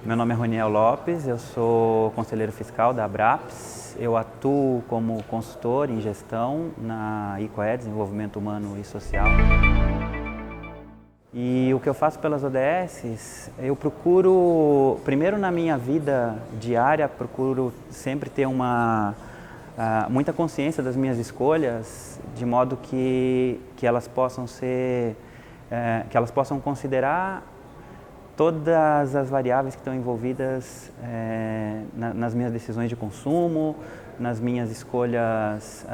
Meu nome é Roniel Lopes, eu sou conselheiro fiscal da Abraps. Eu atuo como consultor em gestão na ICOE, Desenvolvimento Humano e Social. E o que eu faço pelas ODSs, eu procuro, primeiro na minha vida diária, procuro sempre ter muita consciência das minhas escolhas, de modo que elas possam que elas possam considerar todas as variáveis que estão envolvidas nas minhas decisões de consumo, nas minhas escolhas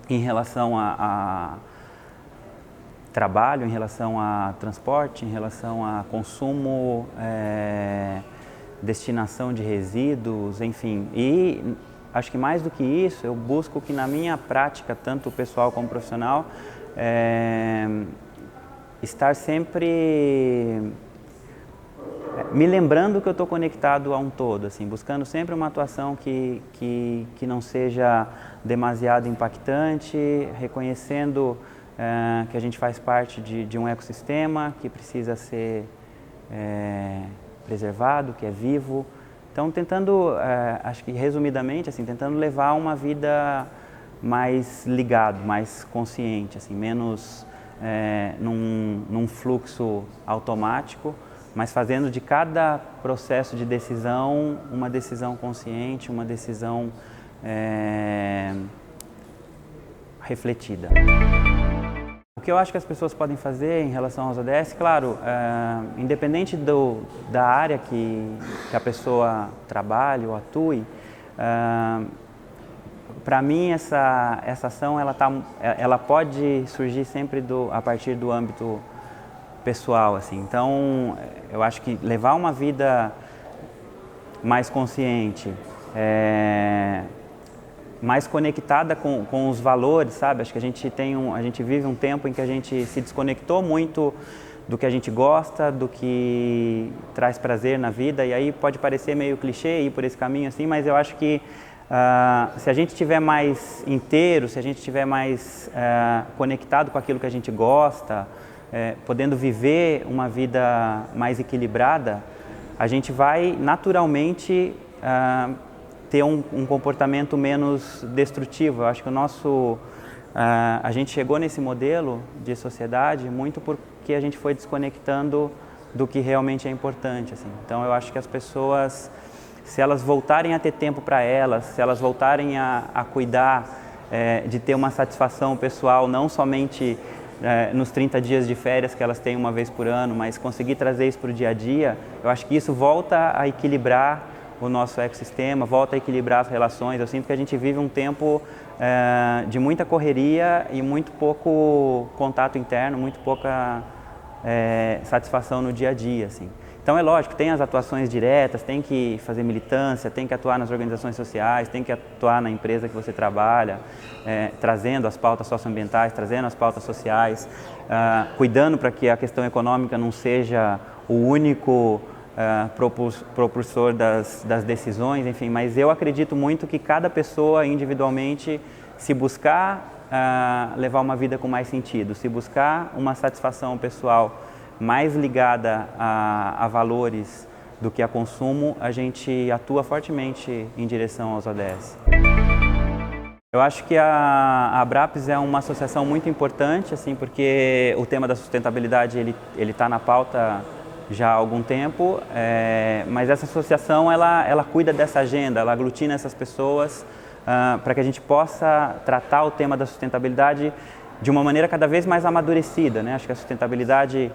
em relação a trabalho, em relação a transporte, em relação a consumo, destinação de resíduos, enfim. E acho que mais do que isso, eu busco que na minha prática, tanto pessoal como profissional, estar sempre me lembrando que eu estou conectado a um todo, assim, buscando sempre uma atuação que não seja demasiado impactante, reconhecendo que a gente faz parte de um ecossistema que precisa ser preservado, que é vivo. Então, tentando, acho que resumidamente, assim, tentando levar uma vida mais ligado, mais consciente, assim, menos num fluxo automático, mas fazendo de cada processo de decisão uma decisão consciente, uma decisão refletida. O que eu acho que as pessoas podem fazer em relação aos ODS, claro, independente da área que a pessoa trabalhe ou atue, para mim essa ação ela pode surgir sempre a partir do âmbito pessoal, assim. Então eu acho que levar uma vida mais consciente, mais conectada com os valores, sabe? Acho que a gente vive um tempo em que a gente se desconectou muito do que a gente gosta, do que traz prazer na vida, e aí pode parecer meio clichê ir por esse caminho assim, mas eu acho que se a gente estiver mais inteiro, se a gente estiver mais conectado com aquilo que a gente gosta, podendo viver uma vida mais equilibrada, a gente vai naturalmente ter um comportamento menos destrutivo. Eu acho que a gente chegou nesse modelo de sociedade muito porque a gente foi desconectando do que realmente é importante, assim. Então eu acho que as pessoas, se elas voltarem a ter tempo para elas, se elas voltarem a cuidar de ter uma satisfação pessoal, não somente nos 30 dias de férias que elas têm uma vez por ano, mas conseguir trazer isso para o dia a dia, eu acho que isso volta a equilibrar o nosso ecossistema, volta a equilibrar as relações. Eu sinto que a gente vive um tempo de muita correria e muito pouco contato interno, muito pouca satisfação no dia a dia, assim. Então é lógico, tem as atuações diretas, tem que fazer militância, tem que atuar nas organizações sociais, tem que atuar na empresa que você trabalha, trazendo as pautas socioambientais, trazendo as pautas sociais, cuidando para que a questão econômica não seja o único propulsor das decisões, enfim. Mas eu acredito muito que cada pessoa individualmente, se buscar levar uma vida com mais sentido, se buscar uma satisfação pessoal mais ligada a valores do que a consumo, a gente atua fortemente em direção aos ODS. Eu acho que a Abraps é uma associação muito importante, assim, porque o tema da sustentabilidade ele está na pauta já há algum tempo, mas essa associação ela cuida dessa agenda, ela aglutina essas pessoas para que a gente possa tratar o tema da sustentabilidade de uma maneira cada vez mais amadurecida, né? Acho que a sustentabilidade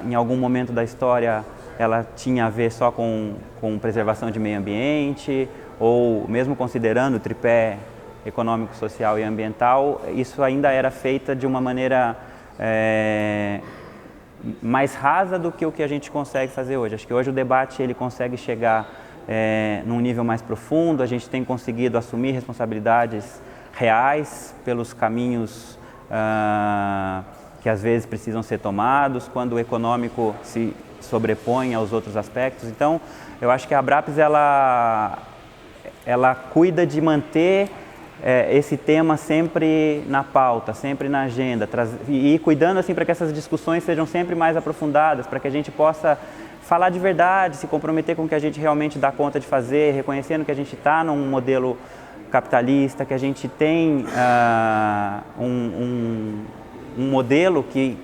em algum momento da história ela tinha a ver só com preservação de meio ambiente, ou mesmo considerando o tripé econômico, social e ambiental, isso ainda era feita de uma maneira mais rasa do que o que a gente consegue fazer hoje. Acho que hoje o debate ele consegue chegar num nível mais profundo, a gente tem conseguido assumir responsabilidades reais pelos caminhos que às vezes precisam ser tomados, quando o econômico se sobrepõe aos outros aspectos. Então, eu acho que a Abraps ela cuida de manter esse tema sempre na pauta, sempre na agenda, e cuidando assim para que essas discussões sejam sempre mais aprofundadas, para que a gente possa falar de verdade, se comprometer com o que a gente realmente dá conta de fazer, reconhecendo que a gente está num modelo capitalista, que a gente tem um modelo que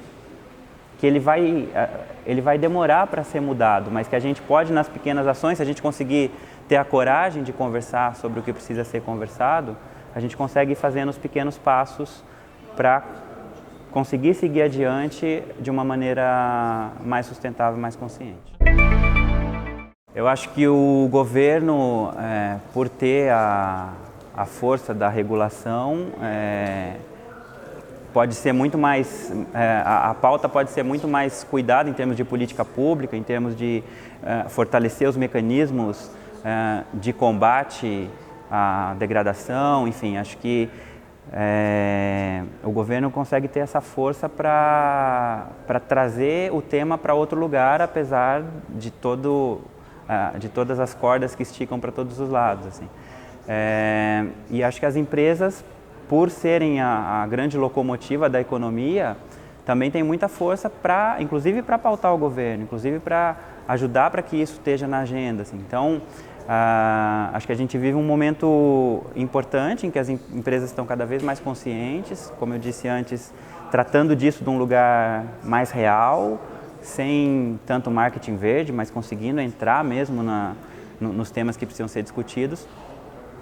ele vai demorar para ser mudado, mas que a gente pode, nas pequenas ações, se a gente conseguir ter a coragem de conversar sobre o que precisa ser conversado, a gente consegue ir fazendo os pequenos passos para conseguir seguir adiante de uma maneira mais sustentável, mais consciente. Eu acho que o governo, por ter a força da regulação, pode ser muito mais, a pauta pode ser muito mais cuidada em termos de política pública, em termos de fortalecer os mecanismos de combate à degradação, enfim, acho que o governo consegue ter essa força para trazer o tema para outro lugar, apesar de todas as cordas que esticam para todos os lados, assim. E acho que as empresas, por serem a grande locomotiva da economia, também têm muita força inclusive para pautar o governo, inclusive para ajudar para que isso esteja na agenda, assim. Então, acho que a gente vive um momento importante em que as empresas estão cada vez mais conscientes, como eu disse antes, tratando disso de um lugar mais real, sem tanto marketing verde, mas conseguindo entrar mesmo nos temas que precisam ser discutidos.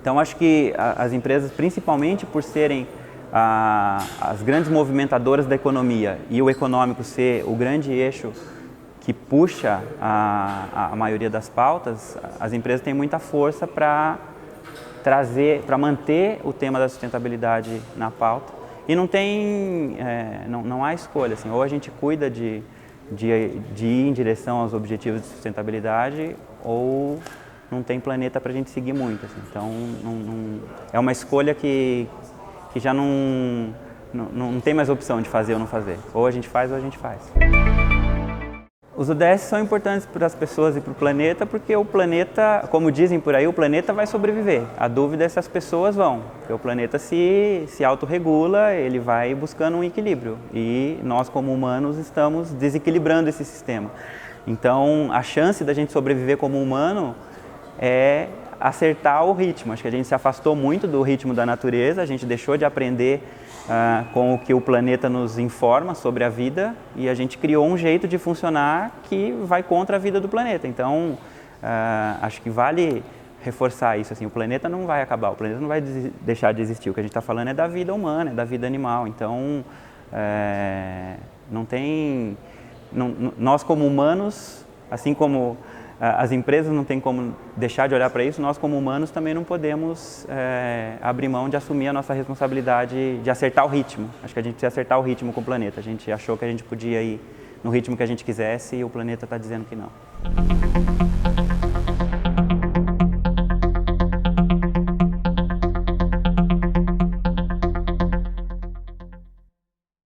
Então, acho que as empresas, principalmente por serem as grandes movimentadoras da economia e o econômico ser o grande eixo que puxa a maioria das pautas, as empresas têm muita força para manter o tema da sustentabilidade na pauta. E não há escolha, assim, ou a gente cuida de ir em direção aos objetivos de sustentabilidade, ou não tem planeta para a gente seguir muito, assim. Então, é uma escolha que já não tem mais opção de fazer ou não fazer. Ou a gente faz ou a gente faz. Os ODS são importantes para as pessoas e para o planeta, porque o planeta, como dizem por aí, o planeta vai sobreviver. A dúvida é se as pessoas vão, porque o planeta se autorregula, ele vai buscando um equilíbrio. E nós, como humanos, estamos desequilibrando esse sistema. Então, a chance da gente sobreviver como humano é acertar o ritmo. Acho que a gente se afastou muito do ritmo da natureza, a gente deixou de aprender com o que o planeta nos informa sobre a vida e a gente criou um jeito de funcionar que vai contra a vida do planeta. Então, acho que vale reforçar isso, assim, o planeta não vai acabar, o planeta não vai deixar de existir. O que a gente está falando é da vida humana, é da vida animal. Então, nós como humanos, assim como as empresas não têm como deixar de olhar para isso, nós como humanos também não podemos abrir mão de assumir a nossa responsabilidade de acertar o ritmo. Acho que a gente precisa acertar o ritmo com o planeta. A gente achou que a gente podia ir no ritmo que a gente quisesse e o planeta está dizendo que não.